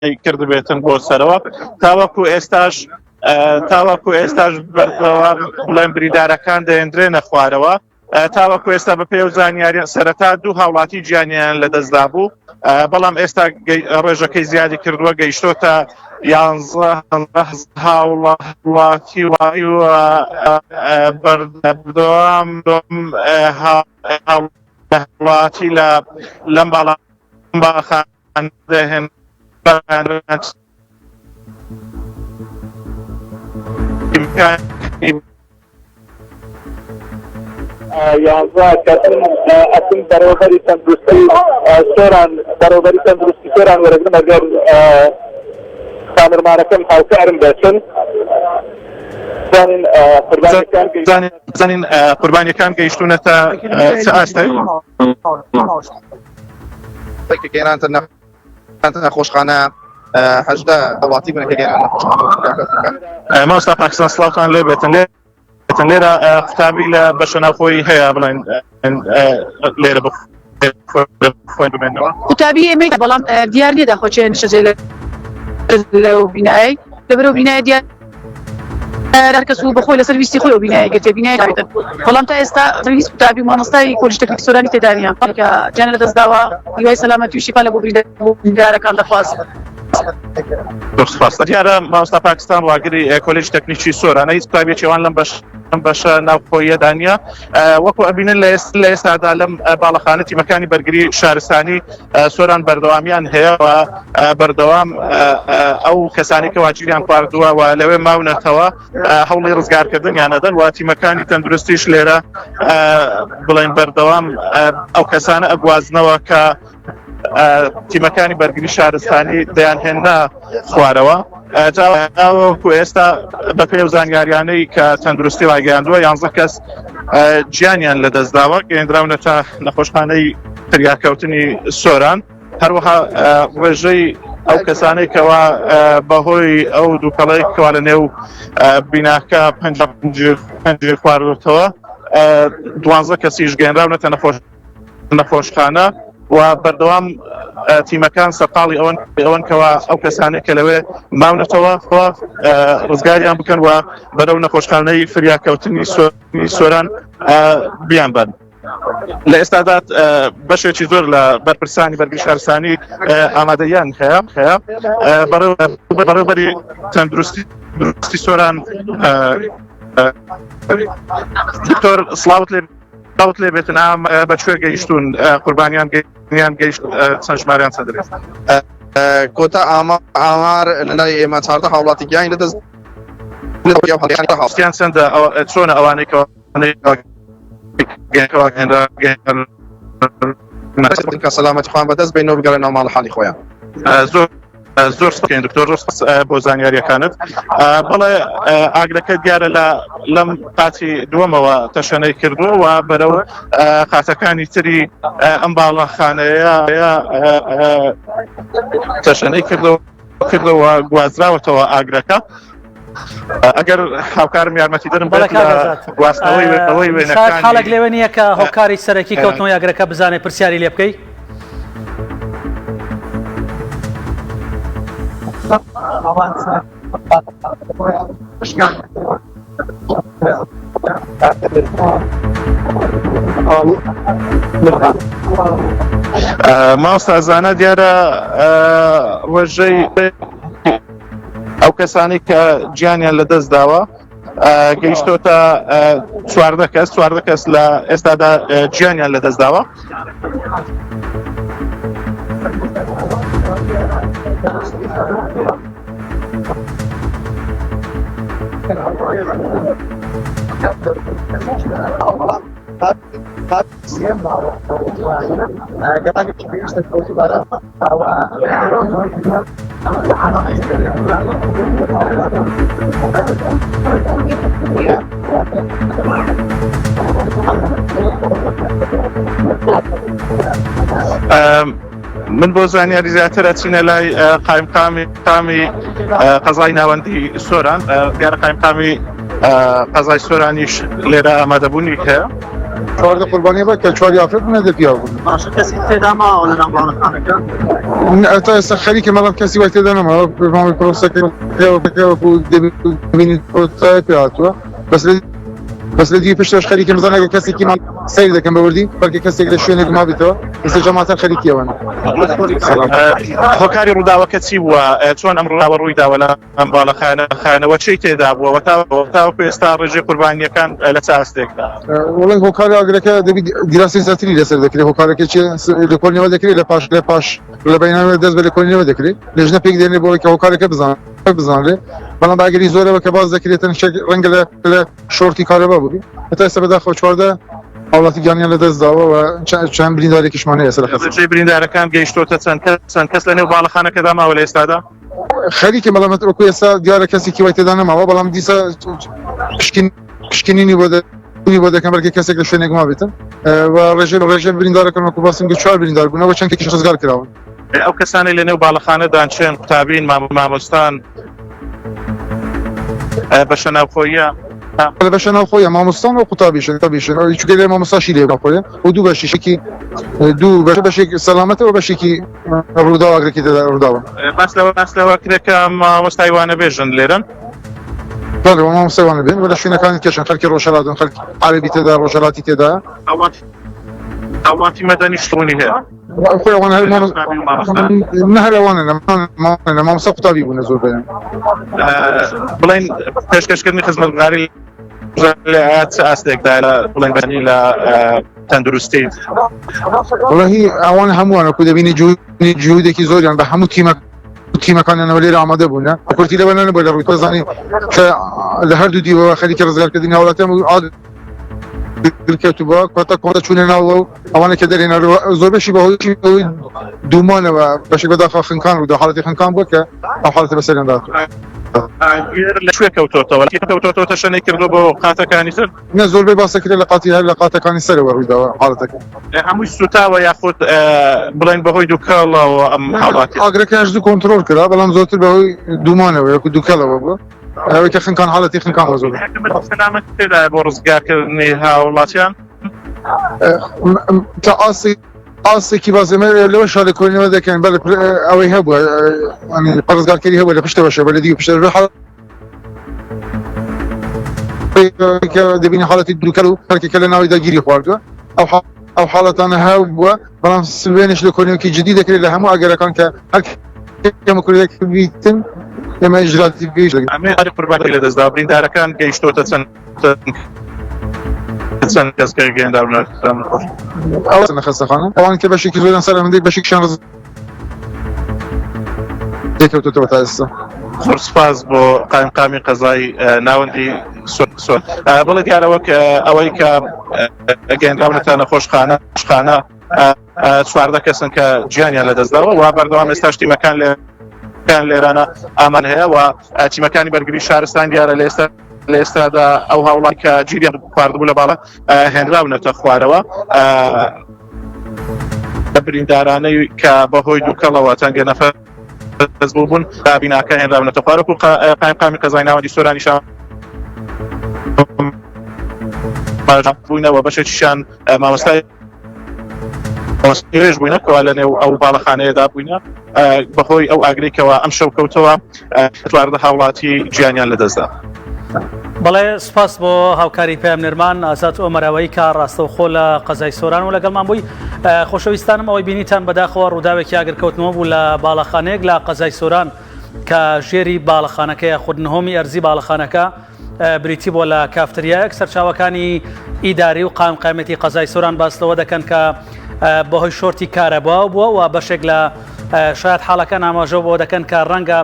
کرد بێتن بۆ سەرەوە تاوەکو ئێستاش بەردەوام بڵێن بریندارەکان دەهێنرێنە خوارەوە تاوەکو ئێستا بە پێ و زانیاریان سەرەتا 2 هاوڵاتی گیانیان لەدەستدا بوو بەڵام ئێستا ڕێژەکەی زیادی کردووە گەیشتۆتە 11 هاوڵاتی بەردەوام هاوڵاتی لەم باڵەخان دەهێن ئەچن بەڕێوەبەری تەندروستی سۆران وەرەگرن ئەگەر سامرمانەکەم هاوکارم بێتن بزانین قوربانیەکان گەیشتونەتە چ ئاستەی گەیرانتە نەخۆشخانە 18 هەڵاتی بوون کە گەیران نەخۆشخانە مامۆستا پاکستان سڵاوتان لێ بێتن لێرە قوتابی لە بەشە ناوخۆی هەیە بڵێن لێرە بخۆین بمێنەوە قوتابی ئێمە بەڵام دیار لێدا خۆچێن شەجێ لەو بینایی لەبەرەوە بینایە دیار هەرکەس و بەخۆی لەسەر ویستی خۆی و بینایە گەرتێ بینایە دابێتن بەڵام تا ئێستا هیچ قوتابی و مامۆستای کۆلیژ تەکنیکی سۆرانی تێدانیان کە گیانە لەدەستداوە هیوای سەلامەتی و شیفا لە بۆ بریندارەکان دەخواست سپاس دیارە مامۆستا پاکستان ڕاگری کۆلیژ تەکنیکی سۆرانە هیچ قوتابیەکیوان لەم بەشە ناوخۆیە دانیە وەکو ئەبینن لە ئێستادا لەم باڵەخانە تیمەکانی بەرگری شارستانی سۆران بەردەوامیان هەیە و بەردەوام ئەو کەسانی کە واجیریان خواردووە و لەوێ ماونەتەوە هەوڵی ڕزگارکردنیان ئەدەن و تیمەکانی تەندروستیش لێرە بڵێن بەردەوام ئەو کەسانە ئەگوازنەوە کە تیمەکانی بەرگری شارستانی دەیانهێنا خوارەوە جاوەکو ئێستا بە پێ و زانیاریانەی کە تەندروستی ڕاگەیاندووە 11 کەس گیانیان لەدەستداوە گەیاندراونەتە نەخۆشخانەی فریاکەوتنی سۆران هەروەها ڕێژەی ئەو کەسانەی کەوا بەهۆی ئەو دووکەڵەی کەوا لە نێو بیناکە 5 خواردوتەوە 12 کەسیش گەیاندراونەتە نەخۆشخانە و بەردەوام تیمەکان سەرقاڵی ئەوەن کەوا ئەو کەسانێک کە لەوێ ماونەتەوە ڕزگاریان بکەن و بەرەو نەخۆشخانەی فریاکەوتنی سۆران بیان بن لە ئێستادا بەشێکی زۆر لە بەرپرسانی بەرگری شارستانی ئامادەیان هەیە بەڕێوەبەری تەندروستی سۆران دکتۆر سڵاوت لێ بێتن بەکوێ گەیشتون قوربانیان گەیشت چەند ژماریان چەند دەبێت کۆتا ئامار لەلای ئێمە 14 هاوڵاتی گیانی لەدەست هەستیان چەندە چۆنە ئەوانەی کە سەلامەتی خۆیان بەدەست بێنەوە بگەڕێنەوە ماڵە حاڵی خۆیان زۆر سپێن دکتۆر بۆ زانیاریەکانت بەڵێ ئاگرەکە دیارە لەم قاتی دووەمەوە تەشەنەی کردووە و بەرەو قاتەکانی تری ئەم باڵەخانەیە تەشەنەی کردەوە گوازراوەتەوە ئاگرەکە ئەگەر هاوکارم یارمەتی دەرم بێت لە گواستنەوەی وێنەکانی خاڵک لێوە نییە کە هۆکاری سەرەکی کەوتنەوەی ئاگرەکە بزانێت پرسیاری لێ بکەیت ماوەستازانە دیارە ڕێژەی ئەو کەسانی کە گیانیان لەدەست داوە گەیشتۆتە 14 کەس لە ئێستادا گیانیان لەدەست داوە من بۆ زانیاری زیاتر ئەچینە لای قایمقامی قەزای ناوەندی سۆران دیارە قایمقامی قەزای سۆرانیش لێرە ئامادەبوونی هەیە چهار قربانی با که چهار افراد من پیار بود باشه کسی پیدا ما ولا نبغى خانه تا استخری که مالم کسی وقتی دارم ما به ما پروسه که بود ببینید تا پیار تو بس لدی پیشش خری که مثلا اگه کسی که من سیر دکم بردی بلکه کسی که شونه ما بیتو مثل جماعت خری که وان هۆکاری ڕووداوەکە چی بووە چۆن ئەم ڕووداوە ڕوویدا وەلا ئەم باڵەخانەوە چی تێدا بووە تاوەکو ئێستا ڕێژەی قوربانیەکان لە چ ئاستێکدا والله هۆکاری ئاگرەکە دەبی دیراسی زیاتری لەسەر دەکرێت هۆکارەکە چی لەکۆڵنەوە دەکرێت لە پاش لە بەینانەوە دەست بە لەکۆڵنەوە دەکرێت لەژنە پێک دێنێ بۆ کە هۆکارەکە بزانێت بەڵام باگەری زۆرەوە کە باز دەکرێتن ڕەنگە لە شۆرتی کارەبا بووی هەتا ئێستا بەداخەوە چواردە هاوڵاتی گیانیان لە دەست داوە و چەند بریندارێکیشمان هەیە سەر خەسە ڕێژەی بریندارەکان گەیشتۆتە چەند کەس لە نێو باڵەخانەکەدا ماوە لە ئێستادا خەریکە بەڵام وەکو ئێستا دیارە کەسێکی وای تێدا نەماوە بەڵام دیسە پشکنینی بۆ دەکەم بەرگە کەسێک لە شوێنێک ما بێتن و ڕێژەی بریندارەکەن وەکو باسم چوار بریندار بوون چەند کێکی ڕزگار کراون ئەو کەسانی لە نێو باڵەخانەدان چێن قوتابین مامۆستان بەشە ناوخۆییە بەشە ناوخۆیە مامۆستان و قوتابیشن چونکە لێ مامۆستاشی لێ بخۆیە و دوو بەشێکی دوو بەشێکی سەلامەتە و بەشێکی ڕوودا ئاگرێکی تێدا ڕووداوە باس لەوە کرێکە مامۆستای وانە بێژن لێرن بەڵێ مامۆستایوانە بێن و لە شوێنەکانی کێشن خەڵکی ڕۆژهەڵاتن خەڵکی عەرەبی تێدا ڕۆژهەڵاتی تێدا ئەوڵاتی مەدەنی شتونی هەیە خۆی ئەوانە نە هەروانە لە مامۆستا قوتابی بوونە زۆر بەیان بڵێن پێشکەشکردنی خزمەتگوزاری لە چ ئاستێکدا بڵێن بەنی لە تەندروستی وڵی ئەوان هەمووانە کو دەبینی جوودێکی زۆریان بە هەموو تیمەکانیانەوە لێرە ئامادە بوون کورتی لەوە بۆ لە ڕووی تۆزانی لە هەردوو دیوەوە خەریکە ڕزگارکردنی هاوڵاتیان کەوتوبە کۆتە چوونە ناوە و ئەوانە کە دەرێنە زۆر بەشی بەهۆی دوومانەوە بەشی بەداخە خنکان ڕوودا حاڵەتی خنکان بووە کە ئەو حاڵەتە بەسەریاندا لەکوێ کەوتۆتەوە شوێنێک کردو بۆ قاتەکانی تر نە زۆربەی باسەکرێت لە قاتی هەر لە قاتەکانی سەرەوە ڕوویداوە حاڵەتەکە هەمووی سوتاوە یاخود بڵێن بەهۆی دووکەڵەوە ئەم حاڵاتی ئاگرەکەش دوو کۆنتڕۆل کرا بەڵام زۆرتر بەهۆی دوومانەوە یەکو دووکەڵەوە بووە ئەوەی کە خنکان حاڵەتی خنکان بە زۆر سەلامەت تێدا بۆ ڕزگارکردنی هاوڵاتیان تا ئاسێکی بازێمە لەوە شارەکۆنیەوە دەکەن بەڵێ ئەوەی هەبووە پەرزگارکەری هەبووە لە پشتەوەشە بە لە دیو پشتە دەبینی حاڵەتی دووکەڵ و خەڵکێکە لە ناوی داگیری خواردووە ئەو حاڵەتانە هەبووە بەڵام سلوێنش لە کۆنیەوەکی جدی دەکرێت لە هەموو ئاگەرەکان کە هەر کوردێک بیتن ئێمە ئیجراتی پێش ئەمێ قوربانی لە دەستدا بریندارەکان گەیشتۆتە چەند کەسکە گەیەنداونە ئەوە نەخەستەخانە ئەوان کە بەشێکی زۆریان سەر ئەمەندەی بەشێکیان دەکەوتەوە تا ئێستا زۆر سپاس بۆ قایمقامی قەزای ناوەندی سۆر بڵێ دیارەوە ئەوەی کە گەیەنداونەتە نەخۆشخانە چواردە کەسن کە گیانیان لە دەستداوە و بەردەوام ئێستا تیمەکان لێرانە ئامان هەیە و تیمەکانی بەرگری شارستان دیارە لە ئێستادا ئەو هاوڵات کە گیریان خواردبوو لە باڵە هێنراونەتە خوارەوە لە بریندارانەی کە بەهۆی دووکەڵەوە چەندێ نەفەر دەستبوو بوون بیناکە هێنراونەتە خوارەوە و قایمقامی قەزای ناوەندی سۆرانیشان بووینەوە بەشێکیشان مامۆستای ێژ بووینەکەوە لە نێو ئەو باڵەخانەیەدا بووینە بەهۆی ئەو ئاگرێکەوە ئەم شەو کەوتەوە چواردە هاوڵاتی گیانیان لە دەستدا بەڵێ سپاس بۆ هاوکاری پێم نێرمان ئازاد ئۆمەرەوەی کە ڕاستەوخۆ لە قەزای سۆران و لەگەڵمان بووی خۆشەویستانم ئەوەی بینیتان بەداخەوە ڕووداوێکی ئاگرکەوتنەوە بوو لە باڵەخانەیەک لە قەزای سۆران کە ژێری باڵەخانەکەیە خودنهۆمی ئەرزی باڵەخانەکە بریتی بۆ لە کافتریایەک سەرچاوەکانی ئیداری و قایمقامەتی قەزای سۆران باسلەوە دەکەن کە بەهۆی شۆرتی کارەبا بووە و بەشێک لە شاید حاڵەکان ئاماژە بۆ دەکەن کە ڕەنگە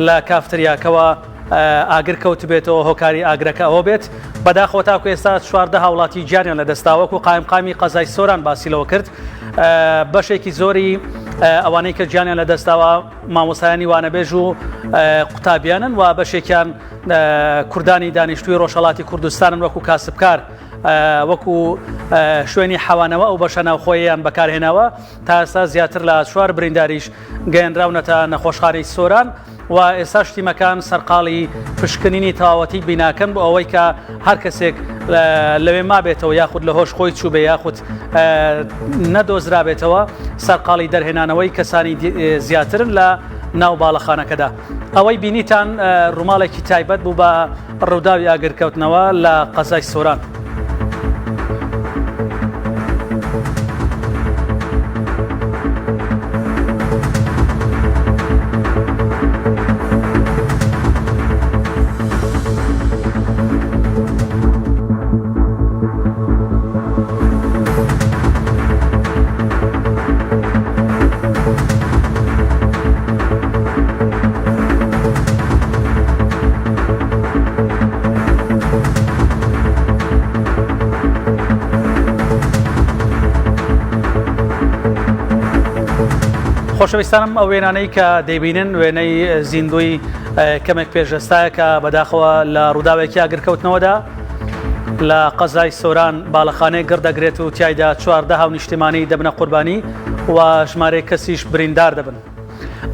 لە کافتریاکەوە ئاگر کەوت بێتەوە هۆکاری ئاگرەکە ئەوە بێت بەداخەوە تاکو ئێستا چواردە هاوڵاتی گیانیان لە دەستاوەک و قایمقامی قەزای سۆران باسیلەوە کرد بەشێکی زۆری ئەوانەی کە گیانیان لە دەستاوە مامۆستایانی وانەبێژ و قوتابیانن و بەشێکیان کوردانی دانیشتووی ڕۆژهەڵاتی کوردستانن وەکو کاسبکار وەکو شوێنی حەوانەوە ئەو بەشە ناوخۆییان بەکارهێناوە تا ئێستا زیاتر لە 4 برینداریش گەیەنراونەتە نەخۆشخانەی سۆران و ئێستا تیمەکان سەرقاڵی پشکنینی تەواوەتی بیناکەن بۆ ئەوەی کە هەر کەسێک لەوێ مابێتەوە یاخود لە هۆش خۆی چوو بێ یاخود نەدۆزرابێتەوە سەرقاڵی دەرهێنانەوەی کەسانی زیاترن لە ناو باڵەخانەکەدا. ئەوەی بینیتان ڕووماڵێکی تایبەت بوو بە ڕووداوی ئاگرکەوتنەوە لە قەزای سۆران. خۆشەویستانم ئەو وێنانەی کە دەیبینن وێنەی زیندوی کەمێک پێشەستایە کە بەداخەوە لە ڕووداوێکی ئاگرکەوتنەوەدا لە قەزای سۆران باڵەخانەی گردەگرێت و تیایدا 14 هاونیشتیمانی دەبنە قوربانی و ژمارەی کەسیش بریندار دەبن.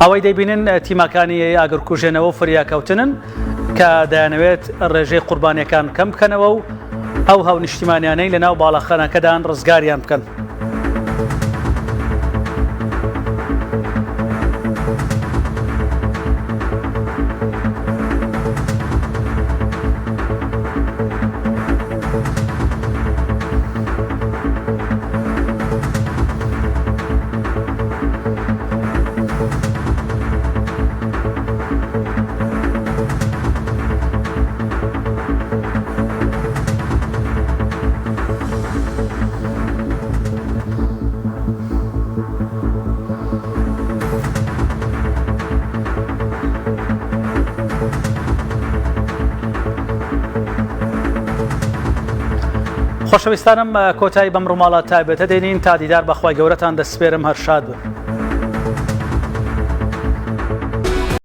ئەوەی دەیبینن تیمەکانی ئاگرکوژێنەوە و فریاکەوتنن کە دەیانەوێت ڕێژەی قوربانیەکان کەم بکەنەوە و ئەو هاونیشتیمانیانەی لە ناو باڵەخانەکەدان ڕزگاریان بکەن. خۆشەویستانم کۆتایی بەم ڕووماڵە تایبەتە دێنین تا دیدار بەخوای گەورەتان دەسپێرم هەر شاد بن.